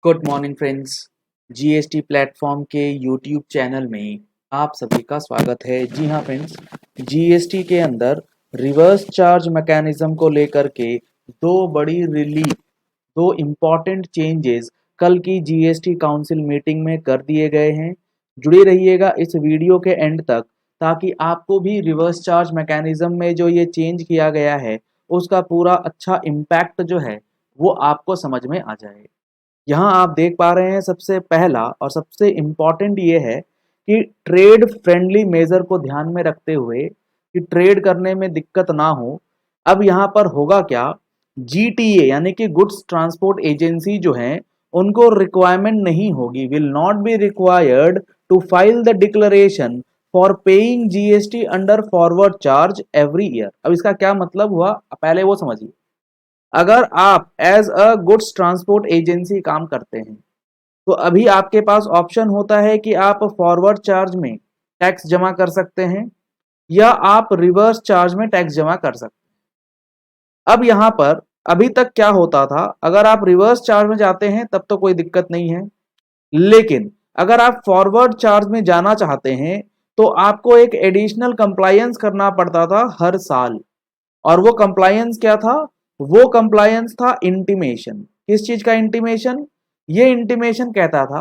Good morning friends. GST platform के YouTube channel में आप सभी का स्वागत है। जी हाँ फ्रेंड्स, जीएसटी के अंदर रिवर्स चार्ज मैकेनिज्म को लेकर के दो इम्पॉर्टेंट चेंजेस कल की जीएसटी काउंसिल मीटिंग में कर दिए गए हैं। जुड़े रहिएगा इस वीडियो के एंड तक ताकि आपको भी रिवर्स चार्ज मैकेनिज्म में जो ये चेंज किया गया है उसका पूरा अच्छा इम्पैक्ट जो है वो आपको समझ में आ जाए। यहाँ आप देख पा रहे हैं, सबसे पहला और सबसे इम्पॉर्टेंट ये है कि ट्रेड फ्रेंडली मेजर को ध्यान में रखते हुए कि ट्रेड करने में दिक्कत ना हो। अब यहाँ पर होगा क्या, जीटीए यानी कि गुड्स ट्रांसपोर्ट एजेंसी जो है उनको रिक्वायरमेंट नहीं होगी, will not be required to file the declaration for paying GST under forward charge every year. अब इसका क्या मतलब हुआ, पहले वो समझिए। अगर आप as a goods transport agency काम करते हैं तो अभी आपके पास ऑप्शन होता है कि आप फॉरवर्ड चार्ज में टैक्स जमा कर सकते हैं या आप रिवर्स चार्ज में टैक्स जमा कर सकते हैं। अब यहां पर अभी तक क्या होता था, अगर आप रिवर्स चार्ज में जाते हैं तब तो कोई दिक्कत नहीं है, लेकिन अगर आप फॉरवर्ड चार्ज में जाना चाहते हैं तो आपको एक एडिशनल कंप्लायंस करना पड़ता था हर साल। और वो कंप्लायंस क्या था, वो कंप्लायंस था इंटीमेशन। किस चीज का इंटीमेशन? ये इंटीमेशन कहता था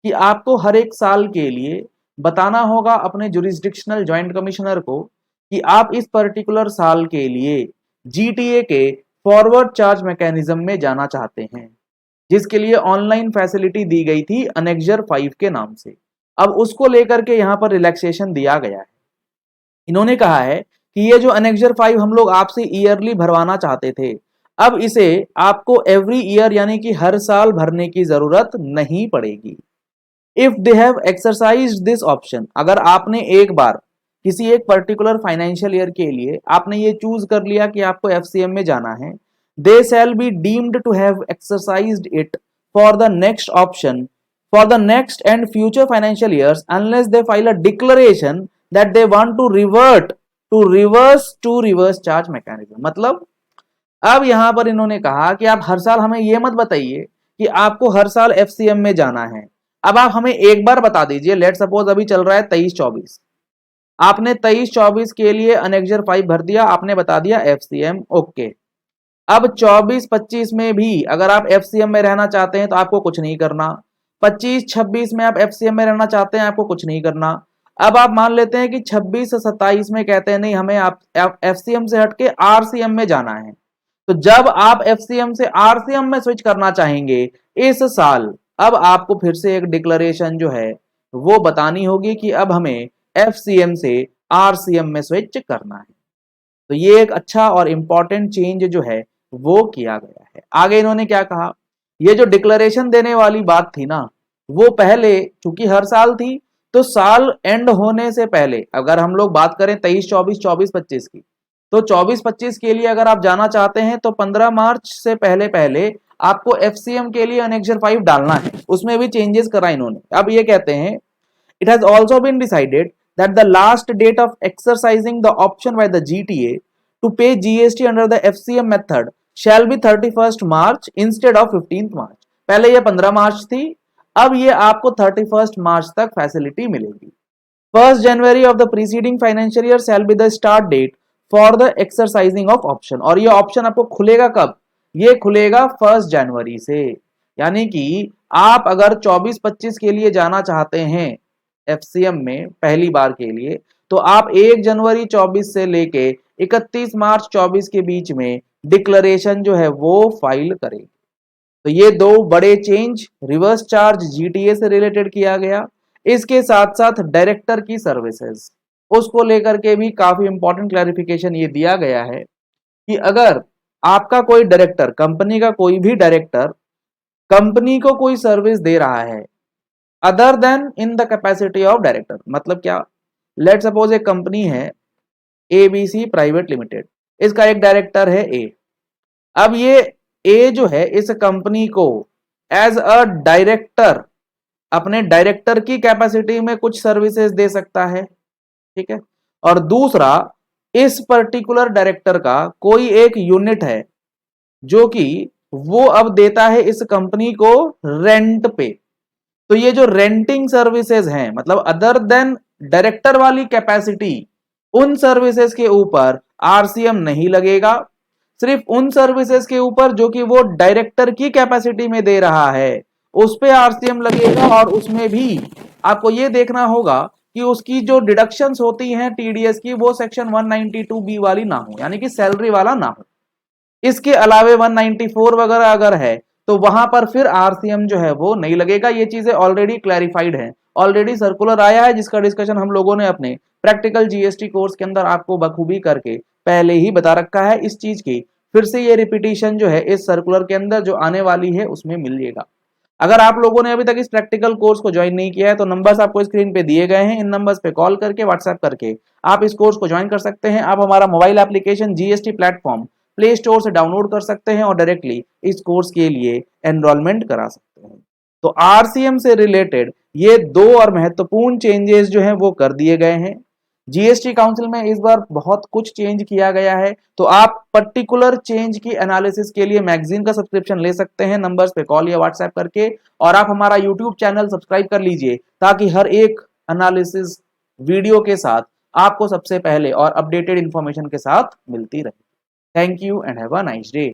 कि आपको हर एक साल के लिए बताना होगा अपने जुरिस्डिक्शनल जॉइंट कमिश्नर को कि आप इस पर्टिकुलर साल के लिए जीटीए के फॉरवर्ड चार्ज मैकेनिज्म में जाना चाहते हैं, जिसके लिए ऑनलाइन फैसिलिटी दी गई थी अनेक्जर 5 के नाम से। अब उसको लेकर के यहां पर रिलैक्सेशन दिया गया है। इन्होंने कहा है कि ये जो अनेक्जर 5 हम लोग आपसे ईयरली भरवाना चाहते थे, अब इसे आपको एवरी ईयर यानी कि हर साल भरने की जरूरत नहीं पड़ेगी। If they have exercise this option, अगर आपने एक बार किसी एक पर्टिकुलर फाइनेंशियल ईयर के लिए आपने ये चूज कर लिया कि आपको एफसीएम में जाना है, they shall be deemed to have exercised it for the next option for the next and future financial years unless they file a declaration that they want to revert to reverse charge mechanism। मतलब अब यहां पर इन्होंने कहा कि आप हर साल हमें यह मत बताइए कि आपको हर साल एफसीएम में जाना है। अब आप हमें एक बार बता दीजिए, लेट सपोज अभी चल रहा है 23-24, आपने 23-24 के लिए अनेक्जर 5 भर दिया, आपने बता दिया एफसीएम, ओके। अब 24-25 में भी अगर आप एफसीएम में रहना चाहते हैं तो आपको कुछ नहीं करना। 25-26 में आप एफसीएम में रहना चाहते हैं, आपको कुछ नहीं करना। अब आप मान लेते हैं कि 26 से 27 में कहते हैं नहीं, हमें आप एफसीएम से हटके आरसीएम में जाना है। तो जब आप एफसीएम से आरसीएम में स्विच करना चाहेंगे इस साल, अब आपको फिर से एक डिक्लेरेशन जो है वो बतानी होगी कि अब हमें एफसीएम से आरसीएम में स्विच करना है। तो ये एक अच्छा और इंपॉर्टेंट चेंज जो है वो किया गया है। आगे इन्होंने क्या कहा, ये जो डिक्लेरेशन देने वाली बात थी ना, वो पहले चूंकि हर साल थी, तो साल एंड होने से पहले अगर हम लोग बात करें 23-24, 24-25 की, तो 24-25 के लिए अगर आप जाना चाहते हैं तो 15 मार्च से पहले पहले आपको एफसीएम के लिए अनेक्जर 5 डालना है। उसमें भी चेंजेस करा इन्होंने। अब ये कहते हैं it has also been decided that the last date of exercising the option by the GTA to pay GST under the FCM method shall be 31st March instead of 15th March। पहले ये 15 मार्च थी, अब ये आपको 31st मार्च तक facility मिलेगी। 1st January of the preceding financial year shall be the start date for the exercising of option। और ये ऑप्शन आपको खुलेगा कब? ये खुलेगा 1st जनवरी से। यानी कि आप अगर 24-25 के लिए जाना चाहते हैं एफसीएम में पहली बार के लिए, तो आप 1 जनवरी 24 से लेके 31 मार्च 24 के बीच में डिक्लेरेशन जो है वो फाइल करेंगे। तो ये दो बड़े चेंज रिवर्स चार्ज जीटीए से रिलेटेड किया गया। इसके साथ साथ डायरेक्टर की सर्विसेज, उसको लेकर के भी काफी इंपॉर्टेंट क्लैरिफिकेशन ये दिया गया है कि अगर आपका कोई डायरेक्टर, कंपनी का कोई भी डायरेक्टर कंपनी को कोई सर्विस दे रहा है other then in the capacity of director, मतलब क्या, लेट सपोज एक कंपनी है एबीसी प्राइवेट लिमिटेड, इसका एक डायरेक्टर है ए। अब ये ए जो है इस कंपनी को एज अ डायरेक्टर अपने डायरेक्टर की कैपेसिटी में कुछ सर्विसेज दे सकता है, ठीक है। और दूसरा, इस पर्टिकुलर डायरेक्टर का कोई एक यूनिट है जो कि वो अब देता है इस कंपनी को रेंट पे। तो ये जो रेंटिंग सर्विसेज हैं, मतलब अदर देन डायरेक्टर वाली कैपेसिटी, उन सर्विसेज के ऊपर आरसीएम नहीं लगेगा। सिर्फ उन सर्विसेज के ऊपर जो कि वो डायरेक्टर की कैपेसिटी में दे रहा है उस पे आरसीएम लगेगा। और उसमें भी आपको ये देखना होगा कि उसकी जो डिडक्शंस होती हैं टीडीएस की, वो सेक्शन 192 बी वाली ना हो, यानी कि सैलरी वाला ना हो। इसके अलावे 194 वगैरह अगर है तो वहां पर फिर आरसीएम जो है वो नहीं लगेगा। ये चीजें ऑलरेडी क्लैरिफाइड है, ऑलरेडी सर्कुलर आया है जिसका डिस्कशन हम लोगों ने अपने प्रैक्टिकल जीएसटी कोर्स के अंदर आपको बखूबी करके पहले ही बता रखा है। इस चीज की फिर से ये रिपीटिशन जो है इस सर्कुलर के अंदर जो आने वाली है उसमें मिलिएगा। अगर आप लोगों ने अभी तक इस प्रैक्टिकल कोर्स को ज्वाइन नहीं किया है तो नंबर्स आपको स्क्रीन पे दिए गए हैं, इन नंबर्स पे कॉल करके व्हाट्सएप करके आप इस कोर्स को ज्वाइन कर सकते हैं। आप हमारा mobile application GST platform play store से डाउनलोड कर सकते हैं और डायरेक्टली इस कोर्स के लिए एनरोलमेंट करा सकते हैं। तो आरसीएम से रिलेटेड ये दो और महत्वपूर्ण चेंजेस जो हैं वो कर दिए गए हैं। जीएसटी काउंसिल में इस बार बहुत कुछ चेंज किया गया है, तो आप पर्टिकुलर चेंज की एनालिसिस के लिए मैगजीन का सब्सक्रिप्शन ले सकते हैं नंबर्स पे कॉल या व्हाट्सएप करके। और आप हमारा यूट्यूब चैनल सब्सक्राइब कर लीजिए ताकि हर एक एनालिसिस वीडियो के साथ आपको सबसे पहले और अपडेटेड इंफॉर्मेशन के साथ मिलती रहे। Thank you and have a nice day.